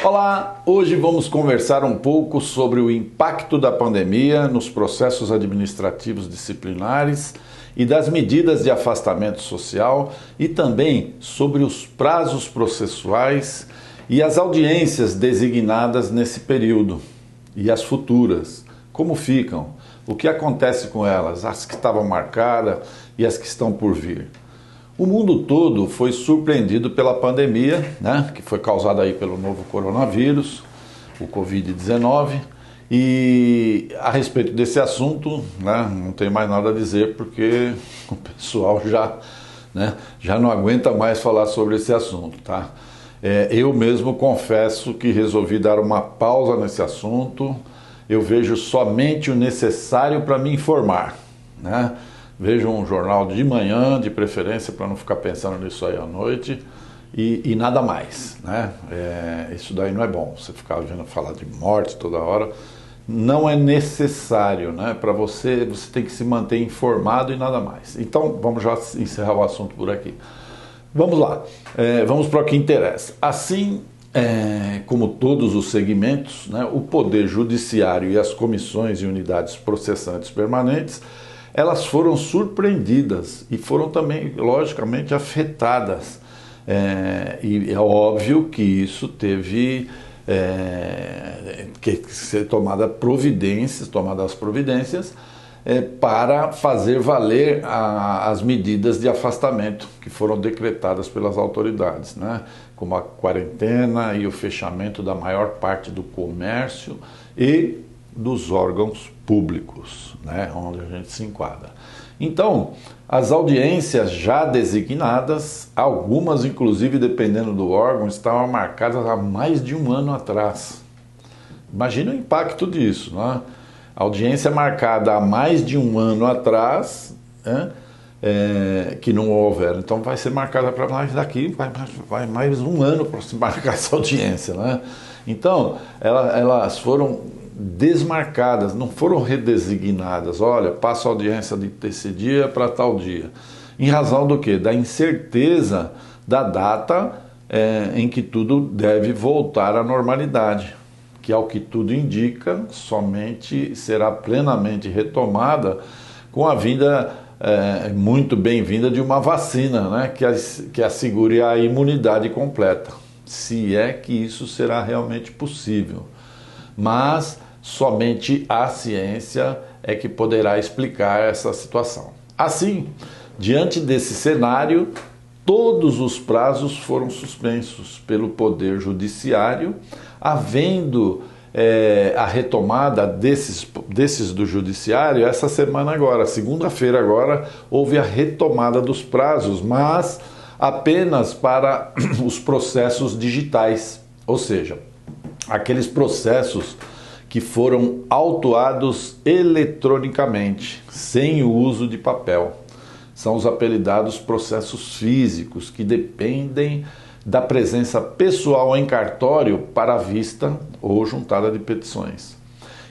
Olá, hoje vamos conversar um pouco sobre o impacto da pandemia nos processos administrativos disciplinares e das medidas de afastamento social e também sobre os prazos processuais e as audiências designadas nesse período e as futuras. Como ficam? O que acontece com elas? As que estavam marcadas e as que estão por vir. O mundo todo foi surpreendido pela pandemia, que foi causada aí pelo novo coronavírus, o Covid-19, e a respeito desse assunto, não tem mais nada a dizer porque o pessoal já não aguenta mais falar sobre esse assunto, tá? Eu mesmo confesso que resolvi dar uma pausa nesse assunto. Eu vejo somente o necessário para me informar, Vejo um jornal de manhã, de preferência, para não ficar pensando nisso aí à noite, e nada mais, isso daí não é bom, você ficar ouvindo falar de morte toda hora, não é necessário, para você tem que se manter informado e nada mais. Então, vamos já encerrar o assunto por aqui. Vamos lá, vamos para o que interessa. Assim, como todos os segmentos, o Poder Judiciário e as comissões e unidades processantes permanentes, elas foram surpreendidas e foram também, logicamente, afetadas. E é óbvio que isso teve que ser tomadas providências para fazer valer as medidas de afastamento que foram decretadas pelas autoridades, como a quarentena e o fechamento da maior parte do comércio e dos órgãos públicos, onde a gente se enquadra. Então, as audiências já designadas, algumas inclusive dependendo do órgão, estavam marcadas há mais de um ano atrás. Imagina o impacto disso, A audiência marcada há mais de um ano atrás, que não houver, então vai ser marcada para mais daqui, vai mais um ano para se marcar essa audiência, Então, elas foram desmarcadas, não foram redesignadas. Olha, passa a audiência desse dia para tal dia. Em razão do quê? Da incerteza da data em que tudo deve voltar à normalidade, que ao que tudo indica, somente será plenamente retomada com a vinda muito bem-vinda de uma vacina, que assegure a imunidade completa, se é que isso será realmente possível. Mas somente a ciência é que poderá explicar essa situação. Assim, diante desse cenário, todos os prazos foram suspensos pelo Poder Judiciário, havendo a retomada desses do Judiciário. Essa semana agora, segunda-feira agora, houve a retomada dos prazos, mas apenas para os processos digitais, ou seja, aqueles processos que foram autuados eletronicamente, sem o uso de papel. São os apelidados processos físicos, que dependem da presença pessoal em cartório para a vista ou juntada de petições.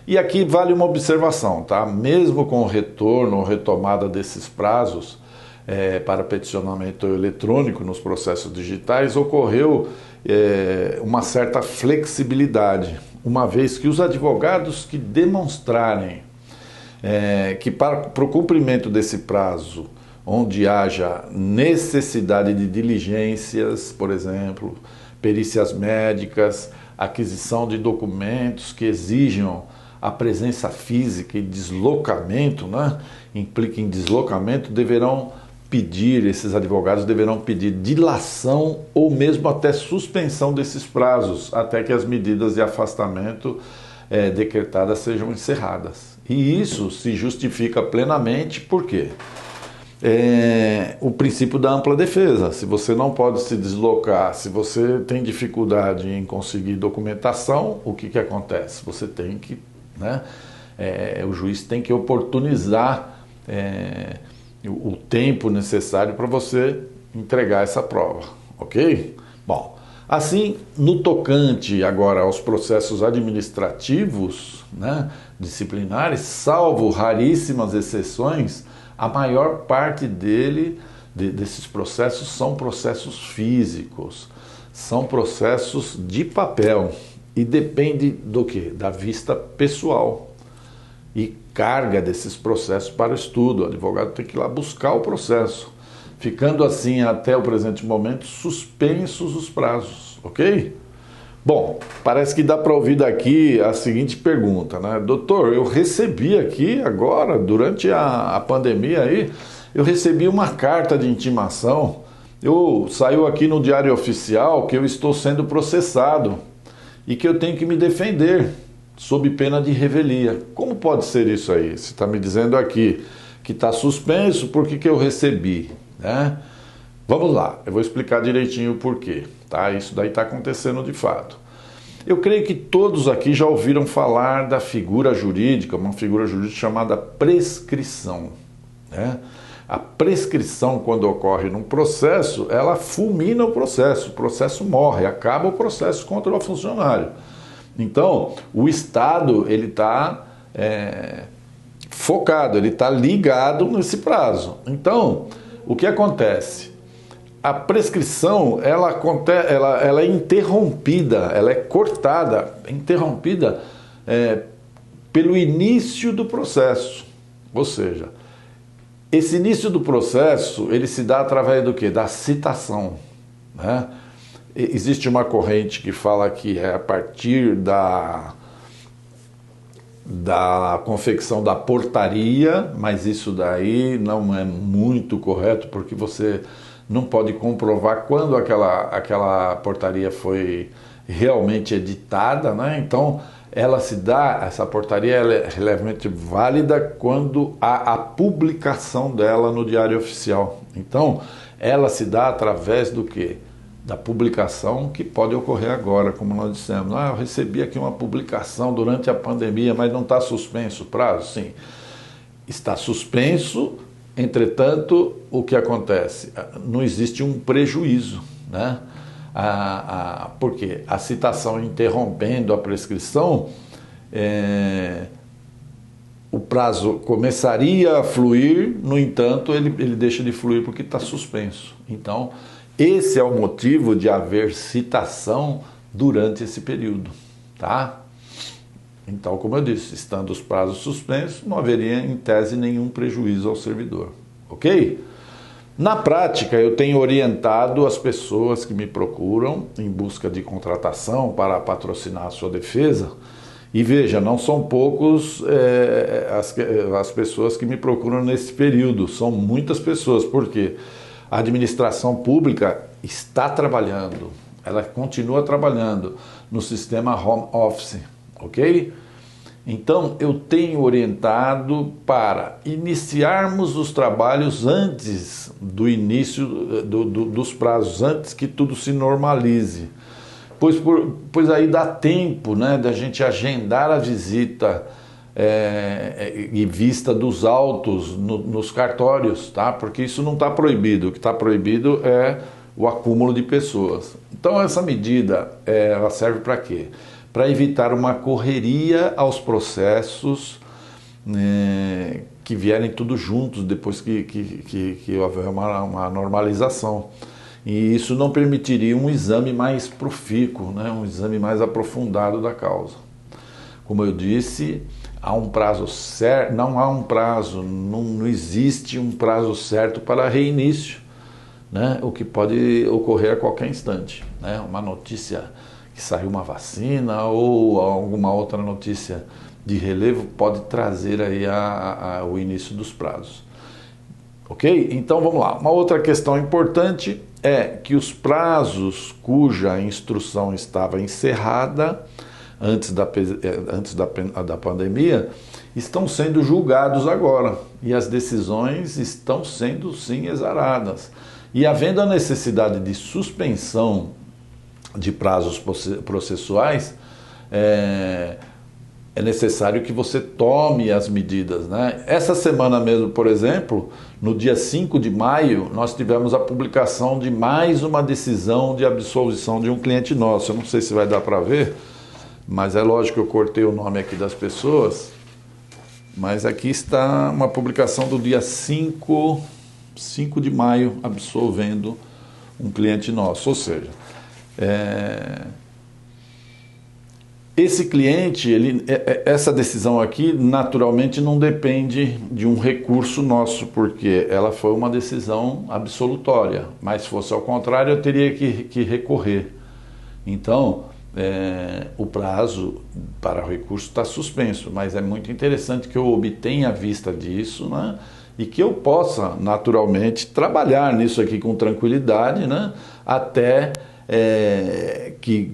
E aqui vale uma observação, Mesmo com o retorno ou retomada desses prazos para peticionamento eletrônico nos processos digitais, ocorreu uma certa flexibilidade, uma vez que os advogados que demonstrarem que para o cumprimento desse prazo, onde haja necessidade de diligências, por exemplo, perícias médicas, aquisição de documentos que exijam a presença física e deslocamento, implica em deslocamento, esses advogados deverão pedir dilação ou mesmo até suspensão desses prazos, até que as medidas de afastamento decretadas sejam encerradas. E isso se justifica plenamente, por quê? O princípio da ampla defesa. Se você não pode se deslocar, se você tem dificuldade em conseguir documentação, o que acontece? Você tem que, o juiz tem que oportunizar o tempo necessário para você entregar essa prova, ok? Bom, assim, no tocante agora aos processos administrativos, disciplinares, salvo raríssimas exceções, a maior parte desses processos são processos físicos. são processos de papel e depende do quê? Da vista pessoal e carga desses processos para o estudo. O advogado tem que ir lá buscar o processo, ficando assim até o presente momento suspensos os prazos, ok? Bom, parece que dá para ouvir daqui a seguinte pergunta, né? Doutor, eu recebi aqui agora, durante a pandemia aí, eu recebi uma carta de intimação, saiu aqui no Diário Oficial que eu estou sendo processado e que eu tenho que me defender sob pena de revelia. Como pode ser isso aí? Você está me dizendo aqui que está suspenso, por que eu recebi, né? Vamos lá, eu vou explicar direitinho o porquê, tá? Isso daí está acontecendo de fato. Eu creio que todos aqui já ouviram falar da figura jurídica, uma figura jurídica chamada prescrição, né? A prescrição, quando ocorre num processo, ela fulmina o processo morre, acaba o processo contra o funcionário. Então, o Estado, ele está focado, ele está ligado nesse prazo. Então, o que acontece? A prescrição, ela é interrompida, ela é cortada, interrompida pelo início do processo. Ou seja, esse início do processo, ele se dá através do quê? Da citação, né? Existe uma corrente que fala que é a partir da confecção da portaria, mas isso daí não é muito correto, porque você não pode comprovar quando aquela portaria foi realmente editada, né? Então, essa portaria ela é relativamente válida quando há a publicação dela no Diário Oficial. Então, ela se dá através do quê? Da publicação, que pode ocorrer agora, como nós dissemos. Eu recebi aqui uma publicação durante a pandemia, mas não está suspenso o prazo? Sim, está suspenso. Entretanto, o que acontece? Não existe um prejuízo, né? Porque a citação interrompendo a prescrição, o prazo começaria a fluir, no entanto, ele deixa de fluir porque está suspenso. Então, esse é o motivo de haver citação durante esse período, tá? Então, como eu disse, estando os prazos suspensos, não haveria, em tese, nenhum prejuízo ao servidor, ok? Na prática, eu tenho orientado as pessoas que me procuram em busca de contratação para patrocinar a sua defesa. E veja, não são poucos as pessoas que me procuram nesse período, são muitas pessoas, porque a administração pública está trabalhando, ela continua trabalhando no sistema home office, ok? Então, eu tenho orientado para iniciarmos os trabalhos antes do início dos prazos, antes que tudo se normalize. Pois aí dá tempo, né, da gente agendar a visita e vista dos autos nos cartórios, tá? Porque isso não está proibido. O que está proibido é o acúmulo de pessoas. Então, essa medida ela serve para quê? Para evitar uma correria aos processos que vierem tudo juntos depois que houver uma normalização. E isso não permitiria um exame mais profícuo, né? Um exame mais aprofundado da causa. Como eu disse, há um prazo certo, não existe um prazo certo para reinício, né? O que pode ocorrer a qualquer instante, né? Uma notícia que saiu uma vacina ou alguma outra notícia de relevo pode trazer aí o início dos prazos. Ok? Então vamos lá. Uma outra questão importante é que os prazos cuja instrução estava encerrada antes da pandemia estão sendo julgados agora e as decisões estão sendo sim exaradas. E havendo a necessidade de suspensão de prazos processuais, é necessário que você tome as medidas, né? Essa semana mesmo, por exemplo, no dia 5 de maio, nós tivemos a publicação de mais uma decisão de absolvição de um cliente nosso. Eu não sei se vai dar para ver, mas é lógico que eu cortei o nome aqui das pessoas, mas aqui está uma publicação do dia 5 de maio, absolvendo um cliente nosso. Ou seja, Esse cliente, essa decisão aqui, naturalmente não depende de um recurso nosso, porque ela foi uma decisão absolutória, mas se fosse ao contrário, eu teria que recorrer. Então, o prazo para o recurso está suspenso, mas é muito interessante que eu obtenha a vista disso, né? E que eu possa, naturalmente, trabalhar nisso aqui com tranquilidade, né? Até que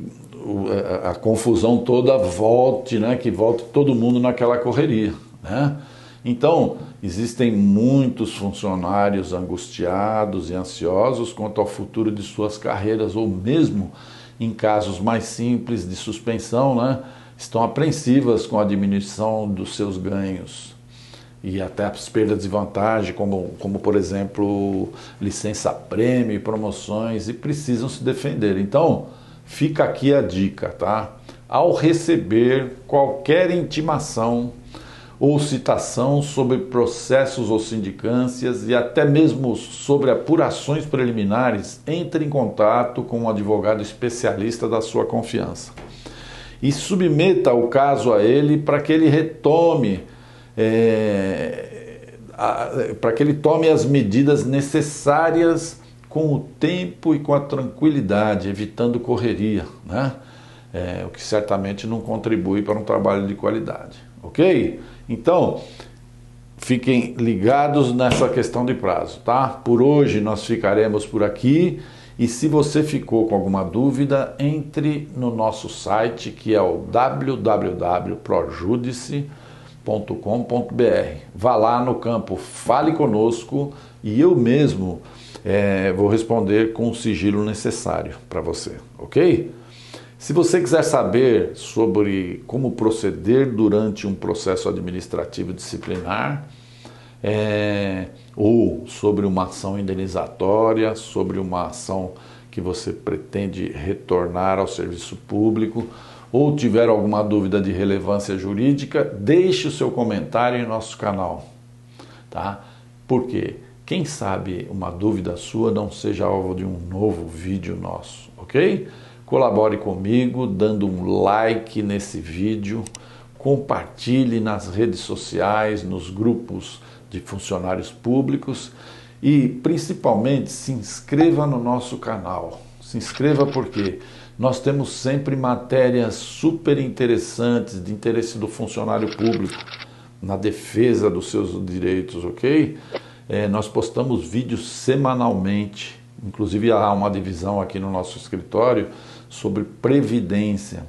a confusão toda volte, né? Que volte todo mundo naquela correria, né? Então, existem muitos funcionários angustiados e ansiosos quanto ao futuro de suas carreiras, ou mesmo em casos mais simples de suspensão, né? Estão apreensivas com a diminuição dos seus ganhos e até as perdas de vantagem, como por exemplo, licença-prêmio e promoções, e precisam se defender. Então, fica aqui a dica, tá? Ao receber qualquer intimação ou citação sobre processos ou sindicâncias e até mesmo sobre apurações preliminares, entre em contato com um advogado especialista da sua confiança e submeta o caso a ele para que ele retome, para que ele tome as medidas necessárias com o tempo e com a tranquilidade, evitando correria, né? O que certamente não contribui para um trabalho de qualidade, ok? Então, fiquem ligados nessa questão de prazo, tá? Por hoje nós ficaremos por aqui, e se você ficou com alguma dúvida, entre no nosso site, que é o www.projudice.com.br. Vá lá no campo Fale Conosco e eu mesmo vou responder com o sigilo necessário para você, ok? Se você quiser saber sobre como proceder durante um processo administrativo disciplinar, ou sobre uma ação indenizatória, sobre uma ação que você pretende retornar ao serviço público, ou tiver alguma dúvida de relevância jurídica, deixe o seu comentário em nosso canal, tá? Porque quem sabe uma dúvida sua não seja alvo de um novo vídeo nosso, ok? Colabore comigo dando um like nesse vídeo, compartilhe nas redes sociais, nos grupos de funcionários públicos e principalmente se inscreva no nosso canal. Se inscreva porque nós temos sempre matérias super interessantes de interesse do funcionário público na defesa dos seus direitos, ok? Nós postamos vídeos semanalmente, inclusive há uma divisão aqui no nosso escritório sobre previdência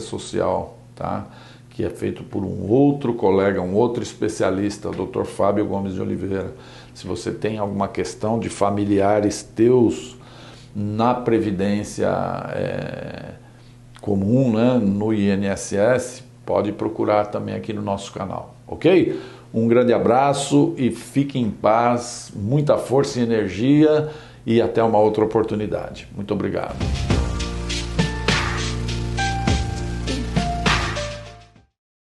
social, tá? Que é feito por um outro colega, um outro especialista, o Dr. Fábio Gomes de Oliveira. Se você tem alguma questão de familiares teus na previdência comum, né, no INSS, pode procurar também aqui no nosso canal, ok? Um grande abraço e fique em paz, muita força e energia e até uma outra oportunidade. Muito obrigado.